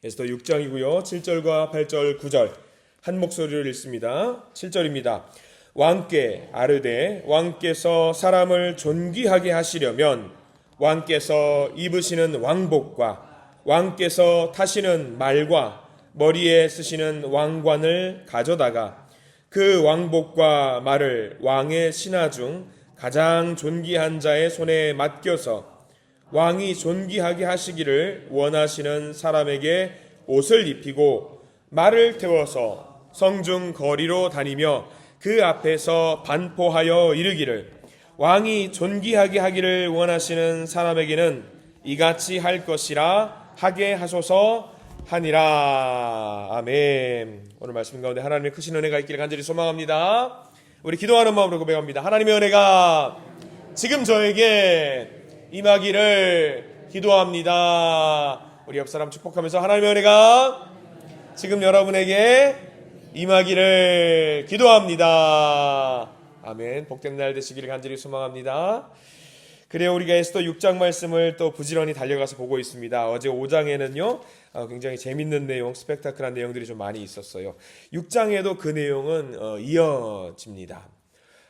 에스더 6장이고요. 7절과 8절, 9절 한 목소리로 읽습니다. 7절입니다. 왕께 아르되 왕께서 사람을 존귀하게 하시려면 왕께서 입으시는 왕복과 왕께서 타시는 말과 머리에 쓰시는 왕관을 가져다가 그 왕복과 말을 왕의 신하 중 가장 존귀한 자의 손에 맡겨서 왕이 존귀하게 하시기를 원하시는 사람에게 옷을 입히고 말을 태워서 성중 거리로 다니며 그 앞에서 반포하여 이르기를 왕이 존귀하게 하기를 원하시는 사람에게는 이같이 할 것이라 하게 하소서 하니라. 아멘. 오늘 말씀 가운데 하나님의 크신 은혜가 있기를 간절히 소망합니다. 우리 기도하는 마음으로 고백합니다. 하나님의 은혜가 지금 저에게 임하기를 기도합니다. 우리 옆사람 축복하면서 하나님의 은혜가 지금 여러분에게 임하기를 기도합니다. 아멘. 복된 날 되시기를 간절히 소망합니다. 그래요. 우리가 에스더 6장 말씀을 또 부지런히 달려가서 보고 있습니다. 어제 5장에는요 굉장히 재밌는 내용, 스펙타클한 내용들이 좀 많이 있었어요. 6장에도 그 내용은 이어집니다.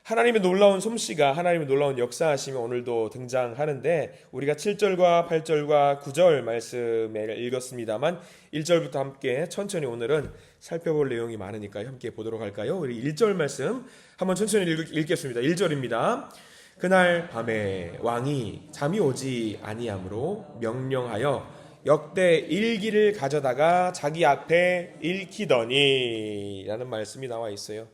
하나님의 놀라운 솜씨가, 하나님의 놀라운 역사하심이 오늘도 등장하는데 우리가 7절과 8절과 9절 말씀을 읽었습니다만 1절부터 함께 천천히 오늘은 살펴볼 내용이 많으니까 함께 보도록 할까요? 우리 1절 말씀 한번 천천히 읽겠습니다. 1절입니다. 그날 밤에 왕이 잠이 오지 아니하므로 명령하여 역대 일기를 가져다가 자기 앞에 읽히더니 라는 말씀이 나와 있어요.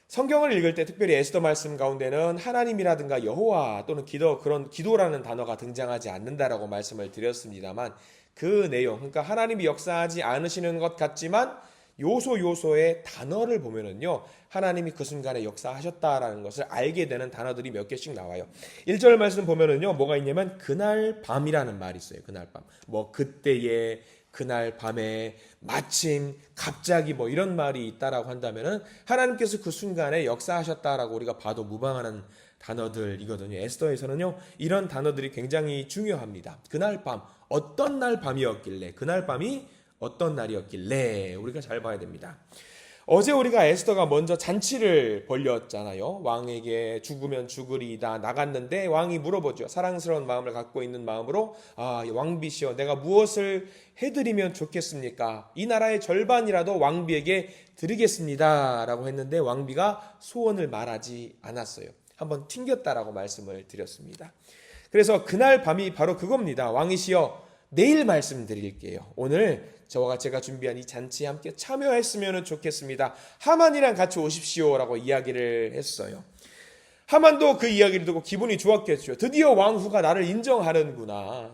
성경을 읽을 때 특별히 에스더 말씀 가운데는 하나님이라든가 여호와 또는 그런 기도라는 단어가 등장하지 않는다라고 말씀을 드렸습니다만 그 내용, 그러니까 하나님이 역사하지 않으시는 것 같지만 요소의 단어를 보면은요 하나님이 그 순간에 역사하셨다라는 것을 알게 되는 단어들이 몇 개씩 나와요. 1절 말씀 보면은요 뭐가 있냐면 그날 밤이라는 말이 있어요. 그날 밤, 뭐 그때에, 그날 밤에, 마침, 갑자기 뭐 이런 말이 있다라고 한다면은 하나님께서 그 순간에 역사하셨다라고 우리가 봐도 무방하는 단어들이거든요. 에스더에서는요 이런 단어들이 굉장히 중요합니다. 그날 밤, 어떤 날 밤이었길래, 그날 밤이 어떤 날이었길래 우리가 잘 봐야 됩니다. 어제 우리가 에스더가 먼저 잔치를 벌렸잖아요. 왕에게 죽으면 죽으리이다 나갔는데 왕이 물어보죠. 사랑스러운 마음을 갖고 있는 마음으로 왕비시여 내가 무엇을 해드리면 좋겠습니까? 이 나라의 절반이라도 왕비에게 드리겠습니다 라고 했는데 왕비가 소원을 말하지 않았어요. 한번 튕겼다라고 말씀을 드렸습니다. 그래서 그날 밤이 바로 그겁니다. 왕이시여 내일 말씀드릴게요. 오늘 저와 제가 준비한 이 잔치에 함께 참여했으면 좋겠습니다. 하만이랑 같이 오십시오 라고 이야기를 했어요. 하만도 그 이야기를 듣고 기분이 좋았겠죠. 드디어 왕후가 나를 인정하는구나.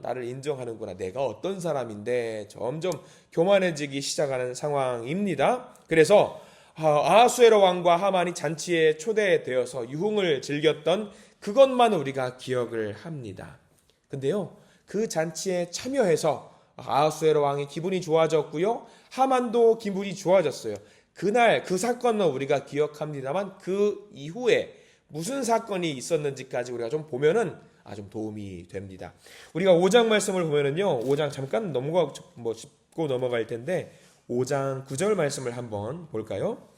내가 어떤 사람인데 점점 교만해지기 시작하는 상황입니다. 그래서 아하수에로 왕과 하만이 잔치에 초대되어서 유흥을 즐겼던 그것만 우리가 기억을 합니다. 근데요 그 잔치에 참여해서 아하수에로 왕의 기분이 좋아졌고요. 하만도 기분이 좋아졌어요. 그날 그 사건은 우리가 기억합니다만 그 이후에 무슨 사건이 있었는지까지 우리가 좀 보면은 좀 도움이 됩니다. 우리가 5장 말씀을 보면은요. 5장 잠깐 짚고 넘어갈 텐데 5장 9절 말씀을 한번 볼까요?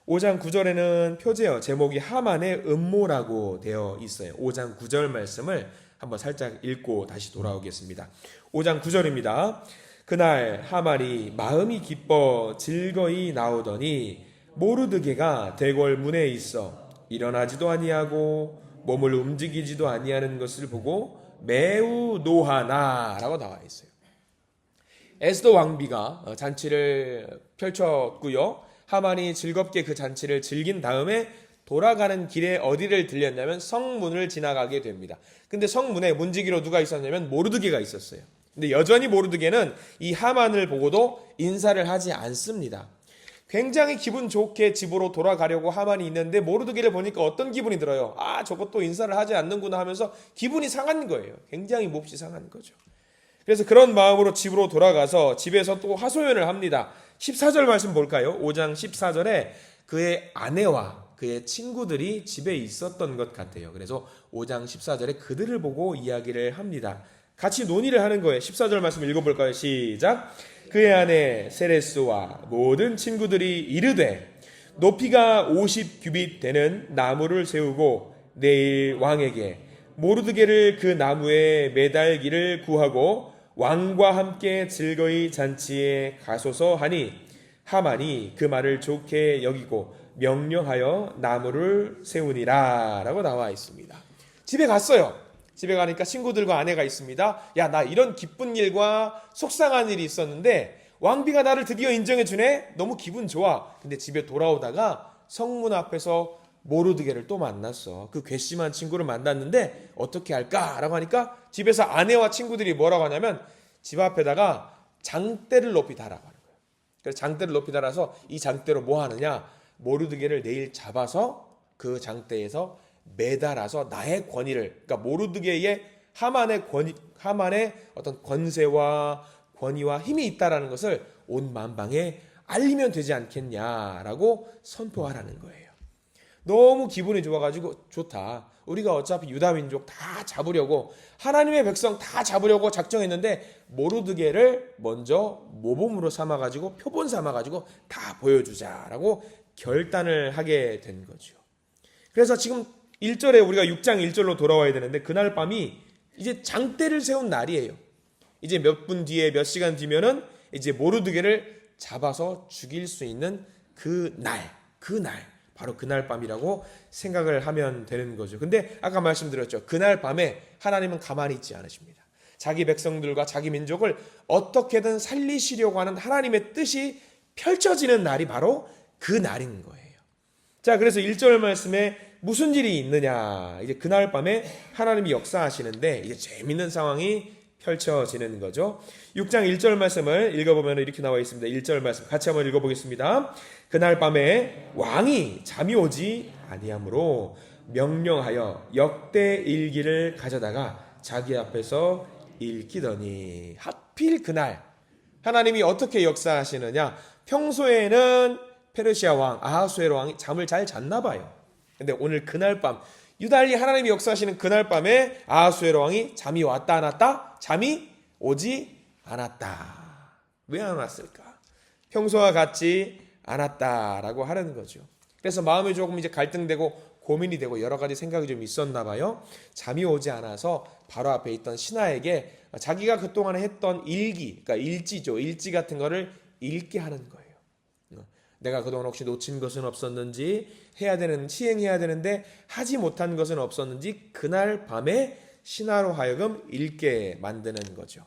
5장 9절에는 표제어 제목이 하만의 음모라고 되어 있어요. 5장 9절 말씀을 한번 살짝 읽고 다시 돌아오겠습니다. 5장 9절입니다. 그날 하만이 마음이 기뻐 즐거이 나오더니 모르드게가 대궐 문에 있어 일어나지도 아니하고 몸을 움직이지도 아니하는 것을 보고 매우 노하나라고 나와 있어요. 에스더 왕비가 잔치를 펼쳤고요. 하만이 즐겁게 그 잔치를 즐긴 다음에 돌아가는 길에 어디를 들렸냐면 성문을 지나가게 됩니다. 근데 성문에 문지기로 누가 있었냐면 모르드게가 있었어요. 근데 여전히 모르드게는 이 하만을 보고도 인사를 하지 않습니다. 굉장히 기분 좋게 집으로 돌아가려고 하만이 있는데 모르드게를 보니까 어떤 기분이 들어요? 저것도 인사를 하지 않는구나 하면서 기분이 상한 거예요. 굉장히 몹시 상한 거죠. 그래서 그런 마음으로 집으로 돌아가서 집에서 또 하소연을 합니다. 14절 말씀 볼까요? 5장 14절에 그의 아내와 그의 친구들이 집에 있었던 것 같아요. 그래서 5장 14절에 그들을 보고 이야기를 합니다. 같이 논의를 하는 거예요. 14절 말씀 읽어볼까요? 시작. 그의 아내 세레스와 모든 친구들이 이르되 높이가 50규빗 되는 나무를 세우고 내일 왕에게 모르드게를 그 나무에 매달기를 구하고 왕과 함께 즐거이 잔치에 가소서 하니 하만이 그 말을 좋게 여기고 명령하여 나무를 세우니라 라고 나와 있습니다. 집에 갔어요. 집에 가니까 친구들과 아내가 있습니다. 야, 나 이런 기쁜 일과 속상한 일이 있었는데 왕비가 나를 드디어 인정해 주네. 너무 기분 좋아. 근데 집에 돌아오다가 성문 앞에서 모르드게를 또 만났어. 그 괘씸한 친구를 만났는데 어떻게 할까라고 하니까 집에서 아내와 친구들이 뭐라고 하냐면 집 앞에다가 장대를 높이 달라고 하는 거예요. 그래서 장대를 높이 달아서 이 장대로 뭐 하느냐? 모르드게를 내일 잡아서 그 장대에서 매달아서 나의 권위를, 그러니까 모르드게의 하만의 어떤 권위와 힘이 있다라는 것을 온 만방에 알리면 되지 않겠냐라고 선포하라는 거예요. 너무 기분이 좋아가지고 좋다. 우리가 어차피 유다 민족 다 잡으려고 하나님의 백성 다 잡으려고 작정했는데 모르드게를 먼저 모범으로 삼아가지고 표본 삼아가지고 다 보여주자라고 결단을 하게 된 거죠. 그래서 지금 1절에 우리가 6장 1절로 돌아와야 되는데 그날 밤이 이제 장대를 세운 날이에요. 이제 몇 분 뒤에 몇 시간 뒤면은 이제 모르드게를 잡아서 죽일 수 있는 그 날 바로 그날 밤이라고 생각을 하면 되는 거죠. 근데 아까 말씀드렸죠. 그날 밤에 하나님은 가만히 있지 않으십니다. 자기 백성들과 자기 민족을 어떻게든 살리시려고 하는 하나님의 뜻이 펼쳐지는 날이 바로 그 날인 거예요. 자, 그래서 1절 말씀에 무슨 일이 있느냐. 이제 그날 밤에 하나님이 역사하시는데 이제 재밌는 상황이 펼쳐지는 거죠. 6장 1절 말씀을 읽어보면 이렇게 나와 있습니다. 1절 말씀 같이 한번 읽어보겠습니다. 그날 밤에 왕이 잠이 오지 아니하므로 명령하여 역대 일기를 가져다가 자기 앞에서 읽히더니 하필 그날 하나님이 어떻게 역사하시느냐. 평소에는 페르시아 왕 아하수에로 왕이 잠을 잘 잤나 봐요. 근데 오늘 그날 밤 유달리 하나님이 역사하시는 그날 밤에 아하수에로 왕이 잠이 왔다 안 왔다? 잠이 오지 않았다. 왜 안 왔을까? 평소와 같지 않았다라고 하는 거죠. 그래서 마음이 조금 이제 갈등되고 고민이 되고 여러 가지 생각이 좀 있었나 봐요. 잠이 오지 않아서 바로 앞에 있던 신하에게 자기가 그동안에 했던 일기, 그러니까 일지 같은 거를 읽게 하는 거예요. 내가 그동안 혹시 놓친 것은 없었는지, 시행해야 되는데 하지 못한 것은 없었는지 그날 밤에 신하로 하여금 읽게 만드는 거죠.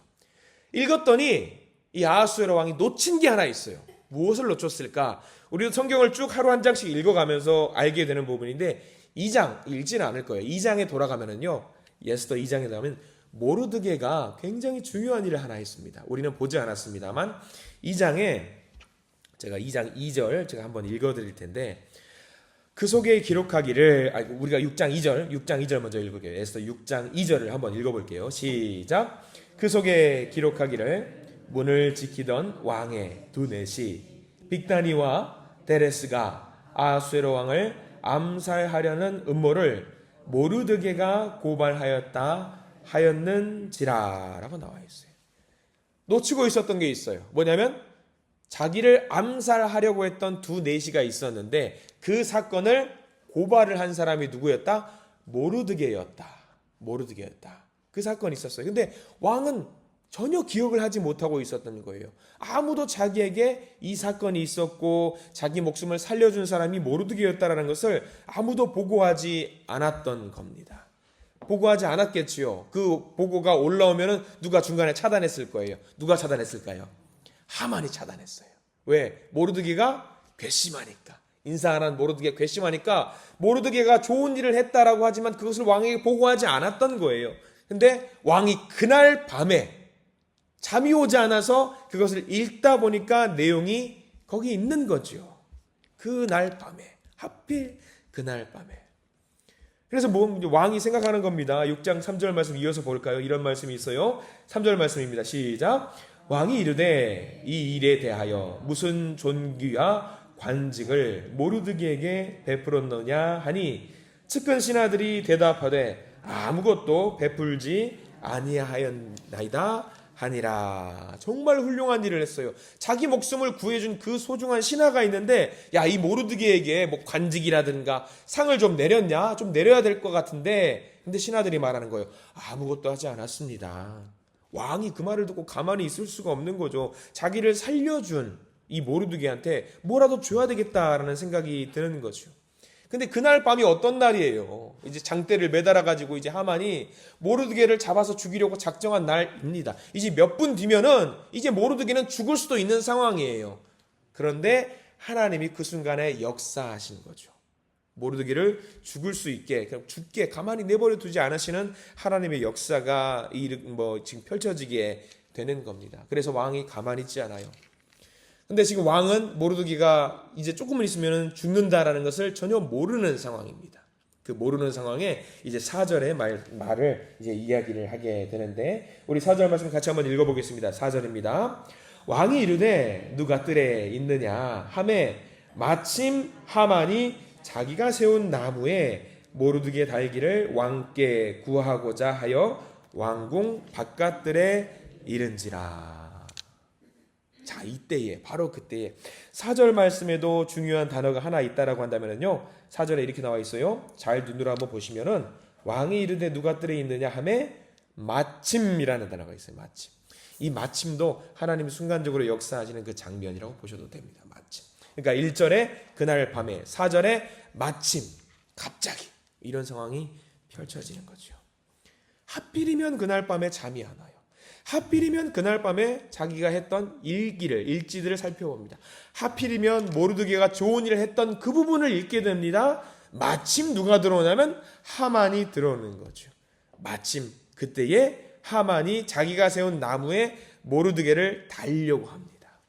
읽었더니 이 아하수에로 왕이 놓친 게 하나 있어요. 무엇을 놓쳤을까? 우리도 성경을 쭉 하루 한 장씩 읽어가면서 알게 되는 부분인데 2장 읽지는 않을 거예요. 2장에 돌아가면은요. 에스더 2장에 나오면 모르드게가 굉장히 중요한 일을 하나 했습니다. 우리는 보지 않았습니다만 2장에 제가 2장 2절 제가 한번 읽어드릴 텐데 그 속에 기록하기를 우리가 6장 2절 먼저 읽을게요. 에스더 6장 2절을 한번 읽어볼게요. 시작. 그 속에 기록하기를 문을 지키던 왕의 두 넷이 빅다니와 데레스가 아하수에로 왕을 암살하려는 음모를 모르드게가 고발하였다 하였는지라 라고 나와 있어요. 놓치고 있었던 게 있어요. 뭐냐면 자기를 암살하려고 했던 두 내시가 있었는데 그 사건을 고발을 한 사람이 누구였다? 모르드게였다. 그 사건이 있었어요. 근데 왕은 전혀 기억을 하지 못하고 있었던 거예요. 아무도 자기에게 이 사건이 있었고 자기 목숨을 살려준 사람이 모르드게였다라는 것을 아무도 보고하지 않았던 겁니다. 보고하지 않았겠지요. 그 보고가 올라오면은 누가 중간에 차단했을 거예요. 누가 차단했을까요? 하만이 차단했어요. 왜? 모르드게가 괘씸하니까. 인사하는 모르드게 괘씸하니까 모르드게가 좋은 일을 했다라고 하지만 그것을 왕에게 보고하지 않았던 거예요. 근데 왕이 그날 밤에 잠이 오지 않아서 그것을 읽다 보니까 내용이 거기 있는 거죠. 그날 밤에. 하필 그날 밤에. 그래서 왕이 생각하는 겁니다. 6장 3절 말씀 이어서 볼까요? 이런 말씀이 있어요. 3절 말씀입니다. 시작. 왕이 이르되 이 일에 대하여 무슨 존귀와 관직을 모르드게에게 베풀었느냐 하니 측근 신하들이 대답하되 아무것도 베풀지 아니하였나이다 하니라. 정말 훌륭한 일을 했어요. 자기 목숨을 구해준 그 소중한 신하가 있는데, 야, 이 모르드게에게 뭐 관직이라든가 상을 좀 내렸냐? 좀 내려야 될 것 같은데, 근데 신하들이 말하는 거예요. 아무것도 하지 않았습니다. 왕이 그 말을 듣고 가만히 있을 수가 없는 거죠. 자기를 살려준 이 모르드게한테 뭐라도 줘야 되겠다라는 생각이 드는 거죠. 근데 그날 밤이 어떤 날이에요? 이제 장대를 매달아 가지고 이제 하만이 모르드게를 잡아서 죽이려고 작정한 날입니다. 이제 몇 분 뒤면은 이제 모르드게는 죽을 수도 있는 상황이에요. 그런데 하나님이 그 순간에 역사하신 거죠. 모르드게를 죽을 수 있게, 그냥 죽게 가만히 내버려 두지 않으시는 하나님의 역사가 지금 펼쳐지게 되는 겁니다. 그래서 왕이 가만히 있지 않아요. 근데 지금 왕은 모르드게가 이제 조금은 있으면 죽는다라는 것을 전혀 모르는 상황입니다. 그 모르는 상황에 이제 4절의 말을 이제 이야기를 하게 되는데, 우리 4절 말씀 같이 한번 읽어보겠습니다. 4절입니다. 왕이 이르되 누가 뜰에 있느냐 하매 마침 하만이 자기가 세운 나무에 모르드게 달기를 왕께 구하고자 하여 왕궁 바깥들에 이른지라. 자, 이때에, 바로 그때에 4절 말씀에도 중요한 단어가 하나 있다라고 한다면요, 4절에 이렇게 나와 있어요. 잘 눈으로 한번 보시면은 왕이 이르되 누가 뜰에 있느냐 하매 마침이라는 단어가 있어요. 마침. 이 마침도 하나님이 순간적으로 역사하시는 그 장면이라고 보셔도 됩니다. 마침. 그러니까 1절에 그날 밤에, 4절에 마침, 갑자기 이런 상황이 펼쳐지는 거죠. 하필이면 그날 밤에 잠이 안 와요. 하필이면 그날 밤에 자기가 했던 일지들을 살펴봅니다. 하필이면 모르드게가 좋은 일을 했던 그 부분을 읽게 됩니다. 마침 누가 들어오냐면 하만이 들어오는 거죠. 마침 그때에 하만이 자기가 세운 나무에 모르드게를 달려고 합니다.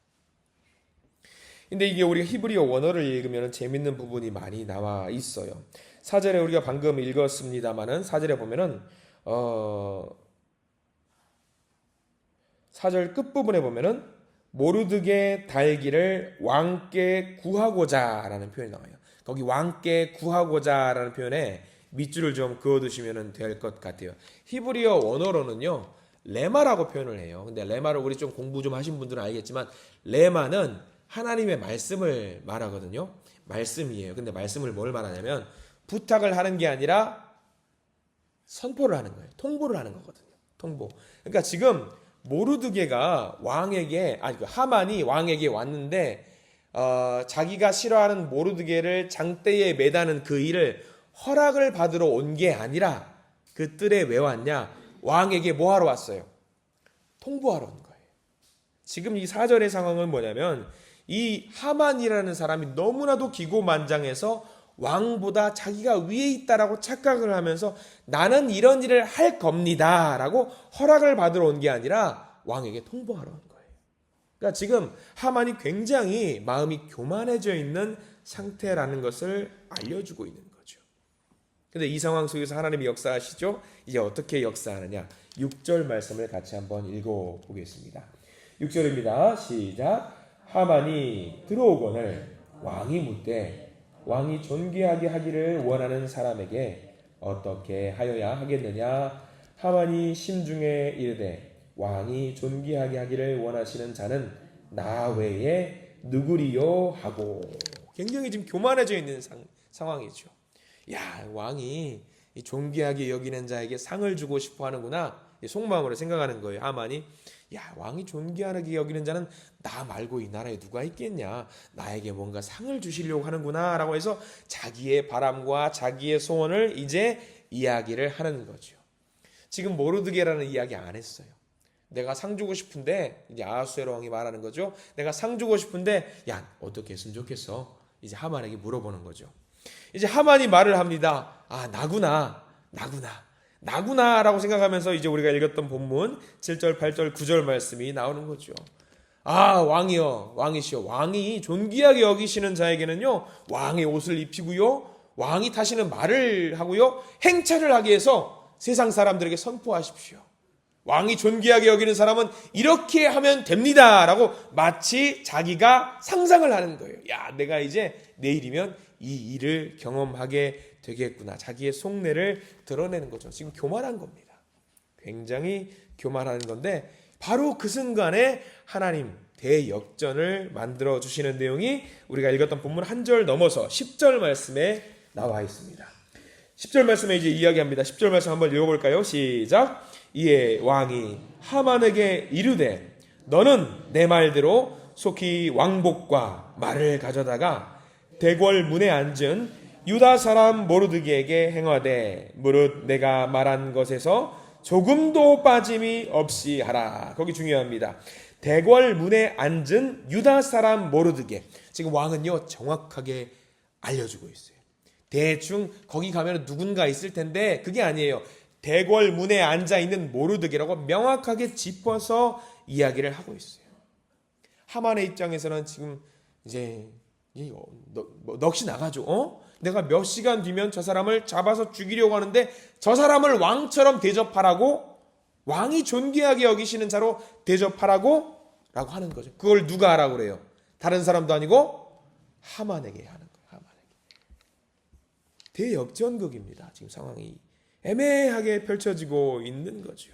근데 이게 우리가 히브리어 원어를 읽으면 재밌는 부분이 많이 나와 있어요. 4절에 우리가 방금 읽었습니다만은 4절에 보면은 4절 끝부분에 보면은 모르드게 달기를 왕께 구하고자 라는 표현이 나와요. 거기 왕께 구하고자 라는 표현에 밑줄을 좀 그어두시면 될 것 같아요. 히브리어 원어로는요, 레마라고 표현을 해요. 근데 레마를 우리 좀 공부 좀 하신 분들은 알겠지만, 레마는 하나님의 말씀을 말하거든요. 말씀이에요. 근데 말씀을 뭘 말하냐면, 부탁을 하는 게 아니라 선포를 하는 거예요. 통보를 하는 거거든요. 통보. 그러니까 지금 모르드게가 하만이 왕에게 왔는데, 자기가 싫어하는 모르드게를 장대에 매다는 그 일을 허락을 받으러 온 게 아니라 그 뜰에 왜 왔냐? 왕에게 뭐 하러 왔어요? 통보하러 온 거예요. 지금 이 4절의 상황은 뭐냐면, 이 하만이라는 사람이 너무나도 기고만장해서 왕보다 자기가 위에 있다라고 착각을 하면서 나는 이런 일을 할 겁니다 라고 허락을 받으러 온 게 아니라 왕에게 통보하러 온 거예요. 그러니까 지금 하만이 굉장히 마음이 교만해져 있는 상태라는 것을 알려주고 있는 거죠. 근데 이 상황 속에서 하나님이 역사하시죠. 이제 어떻게 역사하느냐, 6절 말씀을 같이 한번 읽어보겠습니다. 6절입니다. 시작. 하만이 들어오거늘 왕이 묻되 왕이 존귀하게 하기를 원하는 사람에게 어떻게 하여야 하겠느냐. 하만이 심중에 이르되 왕이 존귀하게 하기를 원하시는 자는 나 외에 누구리요 하고. 굉장히 지금 교만해져 있는 상황이죠. 야, 왕이 존귀하게 여기는 자에게 상을 주고 싶어 하는구나, 속마음으로 생각하는 거예요. 하만이, 야, 왕이 존귀하게 여기는 자는 나 말고 이 나라에 누가 있겠냐, 나에게 뭔가 상을 주시려고 하는구나 라고 해서 자기의 바람과 자기의 소원을 이제 이야기를 하는 거죠. 지금 모르드게라는 이야기 안 했어요. 내가 상 주고 싶은데, 이제 아하수에로 왕이 말하는 거죠. 내가 상 주고 싶은데, 야, 어떻게 했으면 좋겠어? 이제 하만에게 물어보는 거죠. 이제 하만이 말을 합니다. 아, 나구나 라고 생각하면서 이제 우리가 읽었던 본문 7절, 8절, 9절 말씀이 나오는 거죠. 아, 왕이여, 왕이시여, 왕이 존귀하게 여기시는 자에게는요, 왕의 옷을 입히고요, 왕이 타시는 말을 하고요, 행차를 하게 해서 세상 사람들에게 선포하십시오. 왕이 존귀하게 여기는 사람은 이렇게 하면 됩니다 라고 마치 자기가 상상을 하는 거예요. 야, 내가 이제 내일이면 이 일을 경험하게 되겠구나. 자기의 속내를 드러내는 거죠. 지금 교만한 겁니다. 굉장히 교만한 건데, 바로 그 순간에 하나님 대역전을 만들어 주시는 내용이 우리가 읽었던 본문 한 절 넘어서 10절 말씀에 나와 있습니다. 10절 말씀에 이제 이야기합니다. 10절 말씀 한번 읽어볼까요? 시작. 이에 왕이 하만에게 이르되 너는 내 말대로 속히 왕복과 말을 가져다가 대궐 문에 앉은 유다 사람 모르드게에게 행하되 무릇 내가 말한 것에서 조금도 빠짐이 없이 하라. 거기 중요합니다. 대궐 문에 앉은 유다 사람 모르드게. 지금 왕은요 정확하게 알려주고 있어요. 대충 거기 가면 누군가 있을 텐데 그게 아니에요. 대궐 문에 앉아있는 모르드게라고 명확하게 짚어서 이야기를 하고 있어요. 하만의 입장에서는 지금 이제 넋이 나가죠. 내가 몇 시간 뒤면 저 사람을 잡아서 죽이려고 하는데 저 사람을 왕처럼 대접하라고, 왕이 존귀하게 여기시는 자로 대접하라고 라고 하는 거죠. 그걸 누가 하라고 그래요? 다른 사람도 아니고 하만에게 하는 거예요. 하만에게. 대역전극입니다. 지금 상황이 애매하게 펼쳐지고 있는 거죠.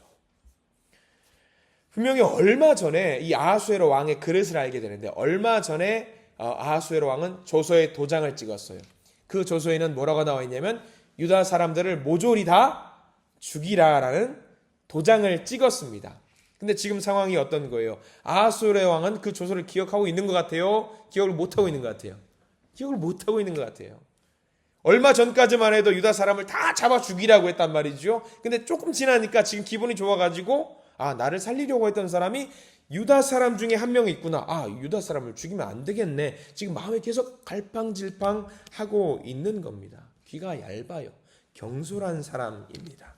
분명히 얼마 전에 이 아하수에로 왕의 그릇을 알게 되는데, 얼마 전에 아하수에로 왕은 조서에 도장을 찍었어요. 그 조서에는 뭐라고 나와 있냐면 유다 사람들을 모조리 다 죽이라라는 도장을 찍었습니다. 근데 지금 상황이 어떤 거예요? 아하수에로 왕은 그 조서를 기억하고 있는 것 같아요? 기억을 못하고 있는 것 같아요? 기억을 못하고 있는 것 같아요. 얼마 전까지만 해도 유다 사람을 다 잡아 죽이라고 했단 말이죠. 근데 조금 지나니까 지금 기분이 좋아가지고 나를 살리려고 했던 사람이 유다 사람 중에 한 명이 있구나. 유다 사람을 죽이면 안 되겠네. 지금 마음에 계속 갈팡질팡하고 있는 겁니다. 귀가 얇아요. 경솔한 사람입니다.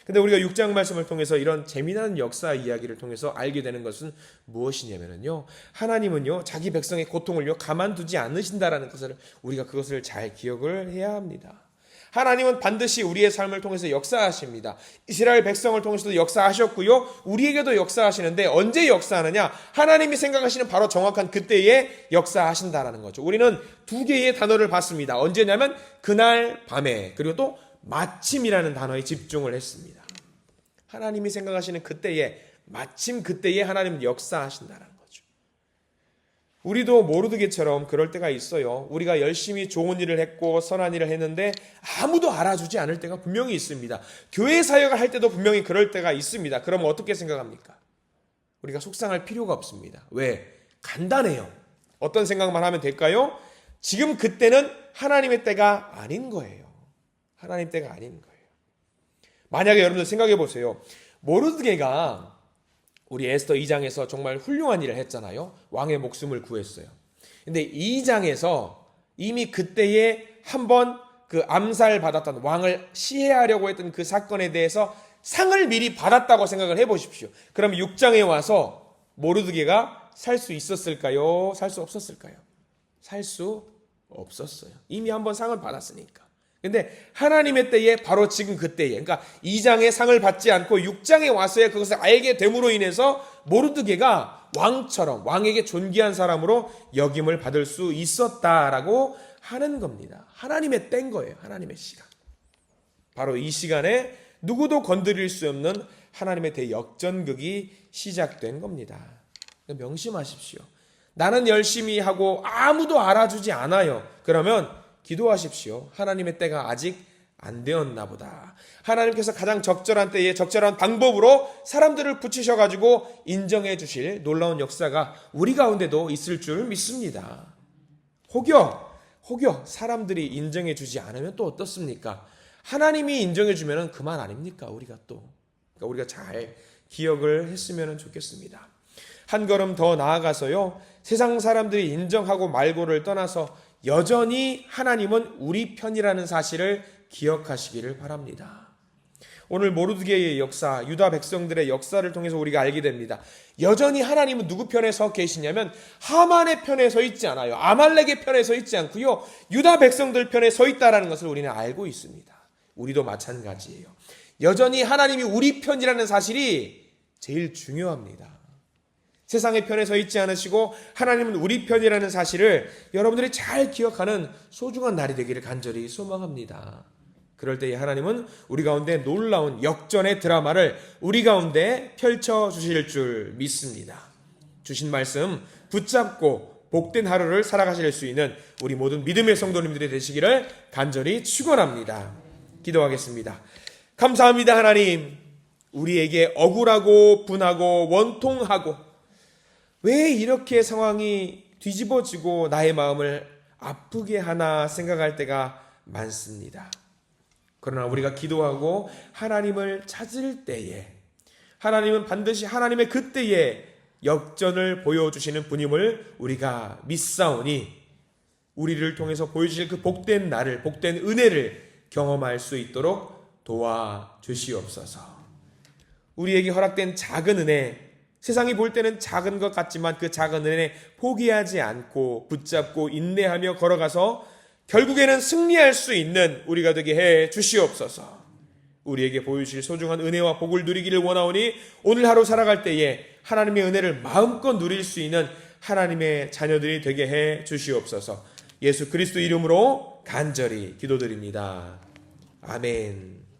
근데 우리가 6장 말씀을 통해서 이런 재미난 역사 이야기를 통해서 알게 되는 것은 무엇이냐면요, 하나님은요 자기 백성의 고통을요 가만두지 않으신다라는 것을, 우리가 그것을 잘 기억을 해야 합니다. 하나님은 반드시 우리의 삶을 통해서 역사하십니다. 이스라엘 백성을 통해서도 역사하셨고요, 우리에게도 역사하시는데 언제 역사하느냐? 하나님이 생각하시는 바로 정확한 그때에 역사하신다라는 거죠. 우리는 두 개의 단어를 봤습니다. 언제냐면 그날 밤에, 그리고 또 마침이라는 단어에 집중을 했습니다. 하나님이 생각하시는 그때에, 마침 그때에 하나님은 역사하신다는 거죠. 우리도 모르드게처럼 그럴 때가 있어요. 우리가 열심히 좋은 일을 했고 선한 일을 했는데 아무도 알아주지 않을 때가 분명히 있습니다. 교회 사역을 할 때도 분명히 그럴 때가 있습니다. 그러면 어떻게 생각합니까? 우리가 속상할 필요가 없습니다. 왜? 간단해요. 어떤 생각만 하면 될까요? 지금 그때는 하나님의 때가 아닌 거예요. 하나님 때가 아닌 거예요. 만약에 여러분들 생각해 보세요. 모르드게가 우리 에스더 2장에서 정말 훌륭한 일을 했잖아요. 왕의 목숨을 구했어요. 근데 2장에서 이미 그때에 한번 그 암살받았던, 왕을 시해하려고 했던 그 사건에 대해서 상을 미리 받았다고 생각을 해보십시오. 그럼 6장에 와서 모르드게가 살 수 있었을까요? 살 수 없었을까요? 살 수 없었어요. 이미 한번 상을 받았으니까. 근데 하나님의 때에, 바로 지금 그때에, 그러니까 2장의 상을 받지 않고 6장에 와서야 그것을 알게 됨으로 인해서 모르드게가 왕처럼, 왕에게 존귀한 사람으로 여김을 받을 수 있었다라고 하는 겁니다. 하나님의 때인 거예요. 하나님의 시간. 바로 이 시간에 누구도 건드릴 수 없는 하나님의 대역전극이 시작된 겁니다. 명심하십시오. 나는 열심히 하고 아무도 알아주지 않아요. 그러면 기도하십시오. 하나님의 때가 아직 안 되었나 보다. 하나님께서 가장 적절한 때에 적절한 방법으로 사람들을 붙이셔가지고 인정해 주실 놀라운 역사가 우리 가운데도 있을 줄 믿습니다. 혹여 사람들이 인정해 주지 않으면 또 어떻습니까? 하나님이 인정해 주면 그만 아닙니까? 우리가 우리가 잘 기억을 했으면 좋겠습니다. 한 걸음 더 나아가서요, 세상 사람들이 인정하고 말고를 떠나서 여전히 하나님은 우리 편이라는 사실을 기억하시기를 바랍니다. 오늘 모르드게의 역사, 유다 백성들의 역사를 통해서 우리가 알게 됩니다. 여전히 하나님은 누구 편에 서 계시냐면 하만의 편에 서 있지 않아요. 아말렉의 편에 서 있지 않고요, 유다 백성들 편에 서 있다는 것을 우리는 알고 있습니다. 우리도 마찬가지예요. 여전히 하나님이 우리 편이라는 사실이 제일 중요합니다. 세상의 편에 서 있지 않으시고 하나님은 우리 편이라는 사실을 여러분들이 잘 기억하는 소중한 날이 되기를 간절히 소망합니다. 그럴 때에 하나님은 우리 가운데 놀라운 역전의 드라마를 우리 가운데 펼쳐 주실 줄 믿습니다. 주신 말씀 붙잡고 복된 하루를 살아가실 수 있는 우리 모든 믿음의 성도님들이 되시기를 간절히 축원합니다. 기도하겠습니다. 감사합니다. 하나님, 우리에게 억울하고 분하고 원통하고 왜 이렇게 상황이 뒤집어지고 나의 마음을 아프게 하나 생각할 때가 많습니다. 그러나 우리가 기도하고 하나님을 찾을 때에 하나님은 반드시 하나님의 그때에 역전을 보여주시는 분임을 우리가 믿사오니 우리를 통해서 보여주실 그 복된 날을, 복된 은혜를 경험할 수 있도록 도와주시옵소서. 우리에게 허락된 작은 은혜, 세상이 볼 때는 작은 것 같지만 그 작은 은혜 포기하지 않고 붙잡고 인내하며 걸어가서 결국에는 승리할 수 있는 우리가 되게 해 주시옵소서. 우리에게 보여주실 소중한 은혜와 복을 누리기를 원하오니 오늘 하루 살아갈 때에 하나님의 은혜를 마음껏 누릴 수 있는 하나님의 자녀들이 되게 해 주시옵소서. 예수 그리스도 이름으로 간절히 기도드립니다. 아멘.